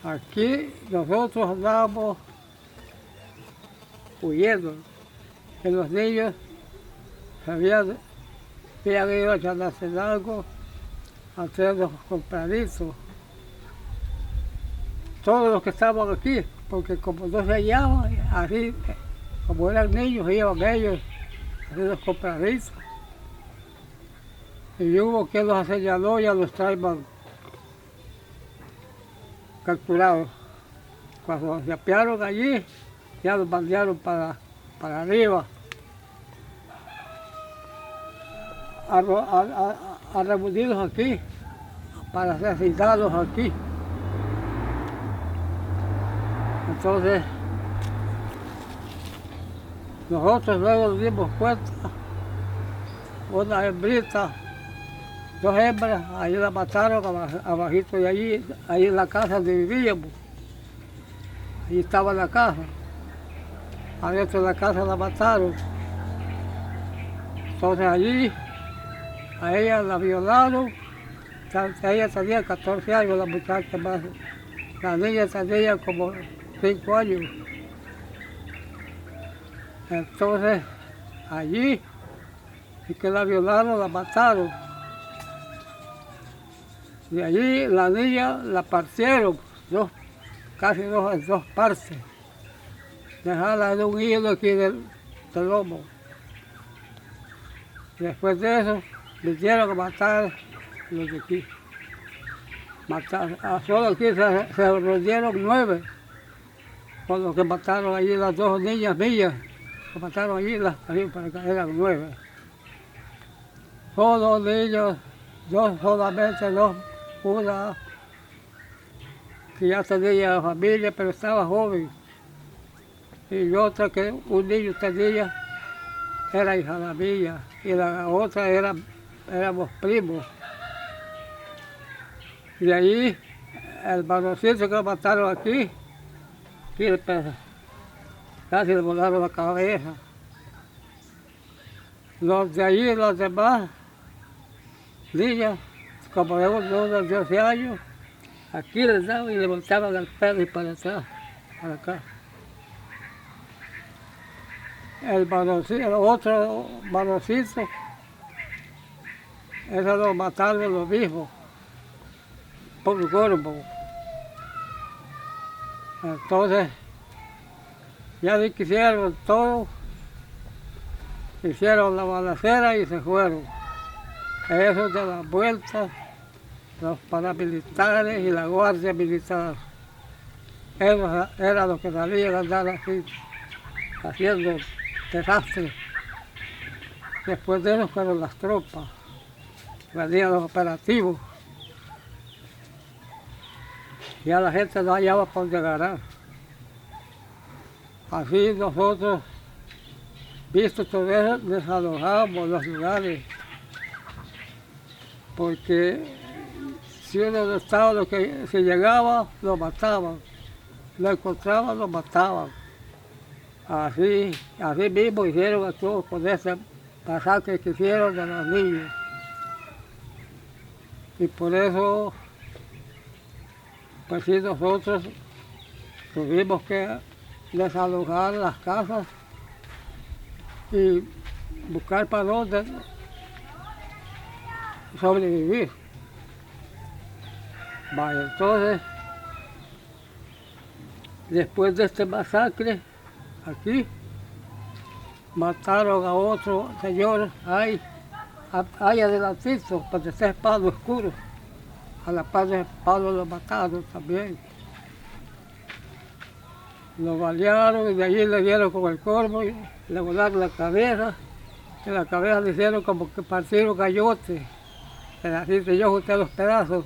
Aquí nosotros andábamos huyendo, que los niños habían ido a Chalatenango a hacer los compraditos. Todos los que estaban aquí, porque como no se hallaban, así, como eran niños, iban ellos a hacer los compraditos. Y hubo quien los señaló y ya los traían capturados. Cuando se apiaron allí, ya los mandaron para arriba, a reunirlos aquí, para asesinarlos aquí. Entonces, nosotros luego nos dimos cuenta, una hembrita, 2 hembras, ahí la mataron abajito de allí, ahí en la casa donde vivíamos. Ahí estaba la casa. Adentro de la casa la mataron. Entonces allí, a ella la violaron. Ella tenía 14 años, la muchacha más. La niña tenía como 5 años. Entonces, allí, y que la violaron, la mataron. De allí la niña la partieron, casi en 2 partes. Dejarla en un hilo aquí del lomo. Después de eso, vinieron a matar los de aquí. Solo aquí se reunieron 9, con los que mataron allí las 2 niñas mías, que mataron allí, para acá, eran 9. Todos niños, 2 solamente, 2, una que ya tenía familia, pero estaba joven. Y otra que un niño tenía, era hija de la mía, y la otra éramos primos. Y ahí, el varoncito que lo mataron aquí casi le volaron la cabeza. Los de allí, los demás, niñas, como de unos 12 años, aquí les daban y le volteaban el pelo y para atrás, para acá. El otro varoncito, ese lo mataron los mismos, por gordo. Entonces, ya que hicieron todo, hicieron la balacera y se fueron. Eso de las vueltas, los paramilitares y la guardia militar. Ellos eran los que salían a andar así, haciendo desastres. Después de eso fueron las tropas, venían los operativos. Ya la gente no hallaba por dónde agarrar. Así nosotros, visto todo eso, desalojamos los lugares. Porque si uno no estaba, lo que se llegaba, lo mataban. Lo encontraban, lo mataban. Así mismo hicieron a todos con ese masacre que hicieron de los niños. Y por eso, pues sí, nosotros tuvimos que desalojar las casas y buscar para dónde sobrevivir. Vaya, entonces, después de este masacre, aquí, mataron a otro señor, ahí adelantito, donde está el palo oscuro. A la par del palo lo mataron también. Lo balearon y de allí le dieron con el corvo y le volaron la cabeza. En la cabeza le hicieron como que partieron gallote. Así se yo junté los pedazos.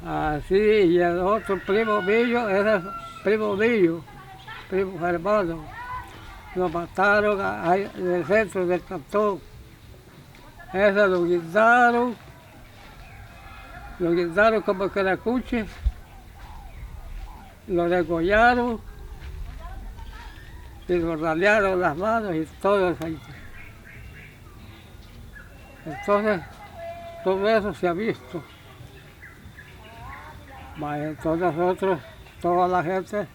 Así, y el otro primo mío, era primo mío, primo hermano. Lo mataron en el centro del cantón. Ese lo guindaron como que la cuche, lo degollaron y lo ralearon las manos y todo eso. Entonces, todo eso se ha visto. Entonces nosotros, toda la gente,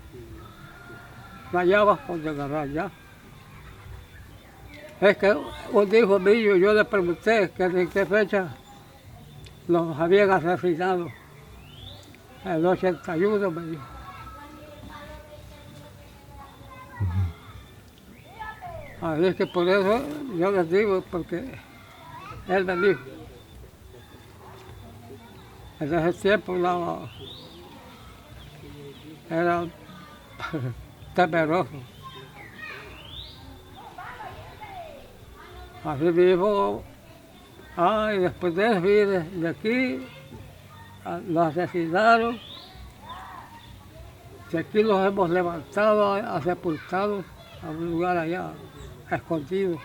la hallaba por agarrar ya. Es que un hijo mío, yo le pregunté que en qué fecha los habían asesinado. El 81 me dijo. Así es que por eso yo les digo, porque él me dijo. En ese tiempo era temeroso. Así mismo, y después de eso, de aquí, los asesinaron, de aquí los hemos levantado a sepultados a un lugar allá, escondido,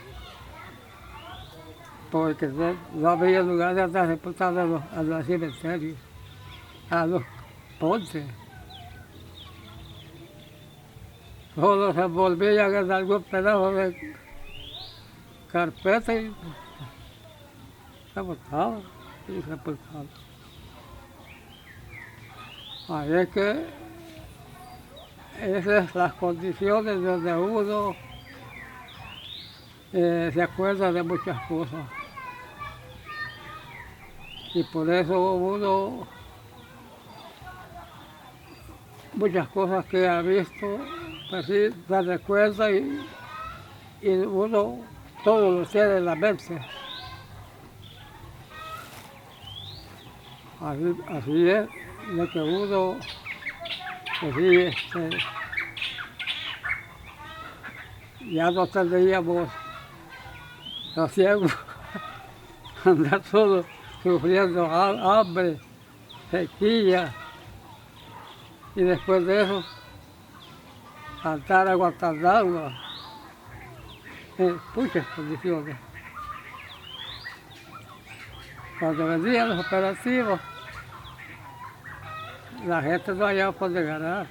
porque no había lugar de estar sepultados en los cementerios, a los pontes. Solo se envolvían en algún pedazo de carpeta y se botaban y sepultaban. Ahí es que esas son las condiciones donde uno se acuerda de muchas cosas. Y por eso uno, muchas cosas que ha visto, pues sí, se recuerda y uno todo lo tiene en la mente. Así es lo que uno, pues sí, ya no tendríamos los ciegos andar todos sufriendo hambre, sequía, y después de eso andar aguantando agua en muchas condiciones. Cuando venían los operativos, la gente no hallaba por dónde ganar.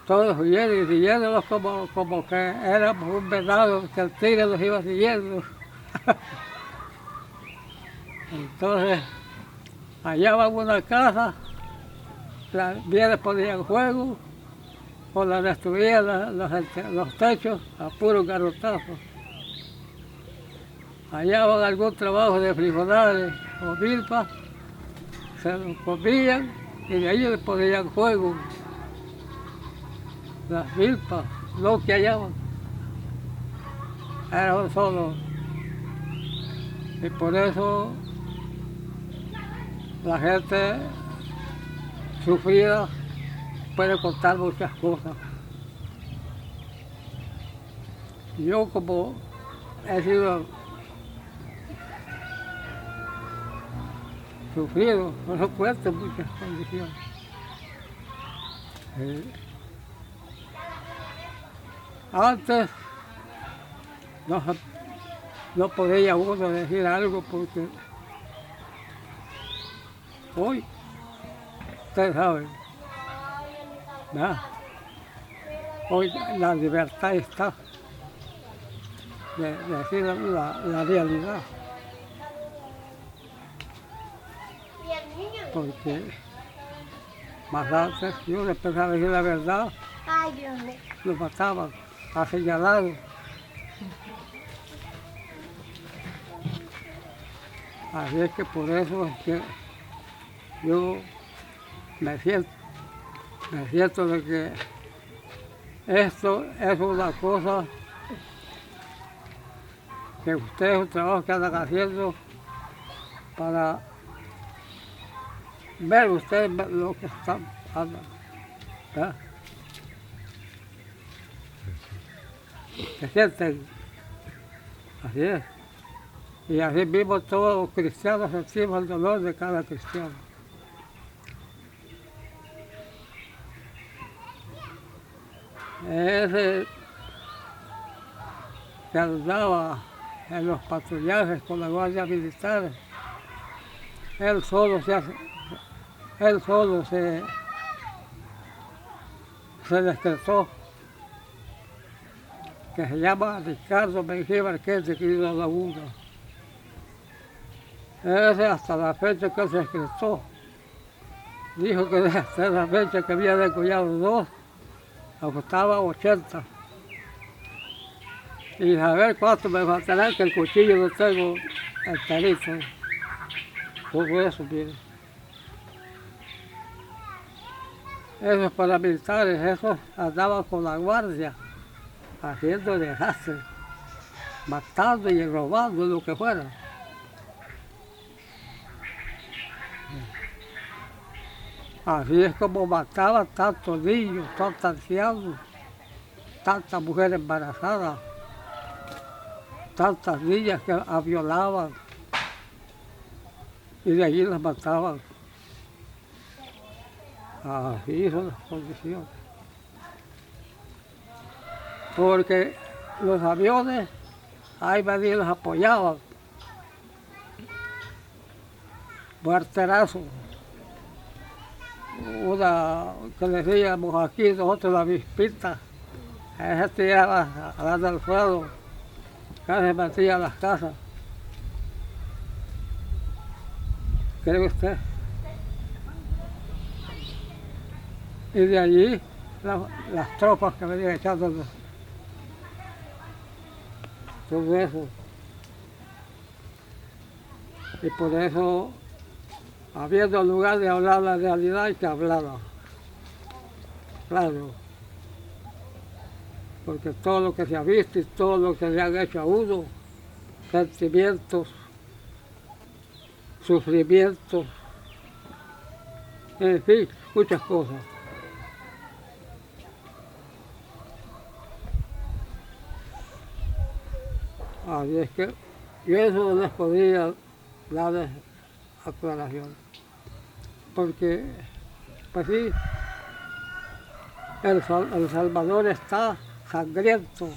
Todos huyendo y siguiéndolos como que éramos un venado, que el tigre los iba siguiendo. Entonces, hallaban una casa, bien ponían fuego, o la destruían los techos a puros garrotazos. Hallaban algún trabajo de frijoles o milpas, se los comían y de ahí le ponían fuego. Las milpas, lo que hallaban, era un solo. Y por eso la gente sufrida puede contar muchas cosas. Yo como he sido sufrido, no cuento muchas condiciones. Antes no podía uno decir algo porque hoy, ustedes saben, ¿verdad? Hoy la libertad está de decir la realidad. Porque más antes, yo le empezaba a decir la verdad, lo mataban, aseñalados. Así es que por eso es que yo me siento de que esto es una cosa que ustedes, un trabajo que andan haciendo para ver ustedes lo que están haciendo, ¿verdad? Se sienten, así es. Y así mismo todos los cristianos sentimos el dolor de cada cristiano. Ese que andaba en los patrullajes con la guardia militar, él solo se despertó, que se llama Ricardo Mejía Marqués de Quirino Laguna. Ese hasta la fecha que se expresó, dijo que hasta la fecha que había degollado dos, costaba 80. Y a ver cuánto me faltará, que el cuchillo lo tengo enterito. Todo eso, mire. Esos paramilitares, esos andaban con la guardia, haciendo desastre, matando y robando lo que fuera. Así es como mataban tantos niños, tantos ancianos, tantas mujeres embarazadas, tantas niñas que violaban y de allí las mataban. Así son las condiciones. Porque los aviones, ahí venía los apoyaban. Muerterazo. Una que decíamos aquí nosotros la vispita, esa tiraba a dar del fuego, casi metía a las casas. ¿Cree usted? Y de allí las tropas que venían echando todo eso. Y por eso, habiendo lugar de hablar la realidad, hay que hablarla. Claro. Porque todo lo que se ha visto y todo lo que le han hecho a uno, sentimientos, sufrimientos, en fin, muchas cosas. Así es que yo eso no les podría dar aclaración. Porque, pues sí, El Salvador está sangriento,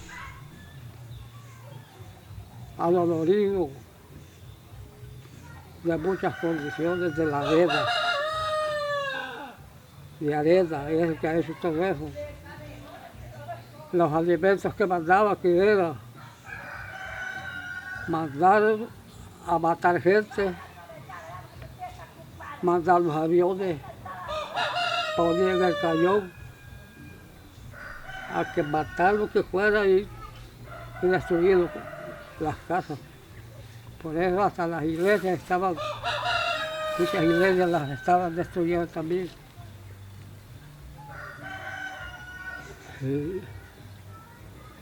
adolorido de muchas condiciones de la arena, es el que ha hecho todo eso. Los alimentos que mandaba, que era mandar a matar gente, mandar los aviones, poner en el cañón, a que matar lo que fuera y destruir las casas. Por eso hasta las iglesias estaban, muchas iglesias las estaban destruyendo también.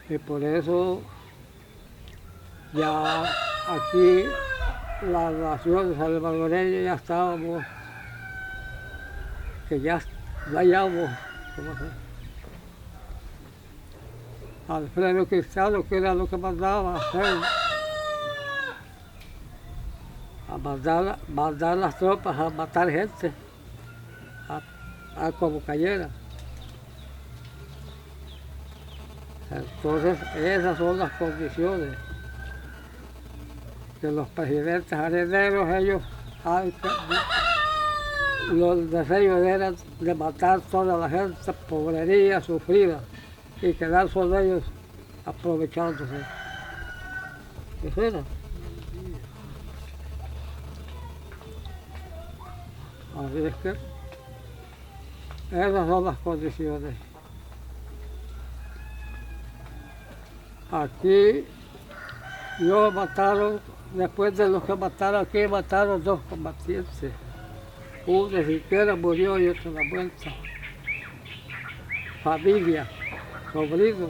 Y por eso ya aquí la nación salvadoreña ya estábamos, que ya vayamos, ¿cómo se llama? Alfredo Cristiano, que era lo que mandaba a hacer, a mandar las tropas a matar gente, a como cayera. Entonces, esas son las condiciones que los presidentes areneros, ellos, los deseos eran de matar toda la gente, pobrería, sufrida, y quedar solo ellos aprovechándose. Eso era. Así es que esas son las condiciones. Aquí yo mataron, después de los que mataron aquí, mataron 2 combatientes. Uno siquiera murió y otro la vuelta. Familia, sobrino.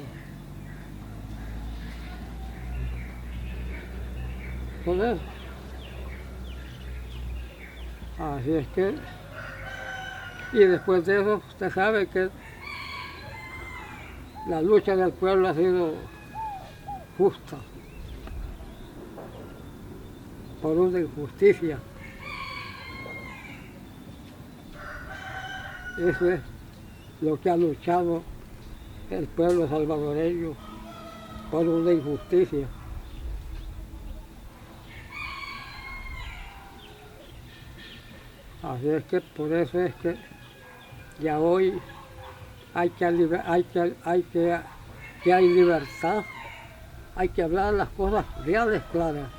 Todo eso. Así es que, y después de eso, usted sabe que la lucha del pueblo ha sido justa, por una injusticia. Eso es lo que ha luchado el pueblo salvadoreño, por una injusticia. Así es que por eso es que ya hoy que hay libertad, hay que hablar las cosas reales, claras.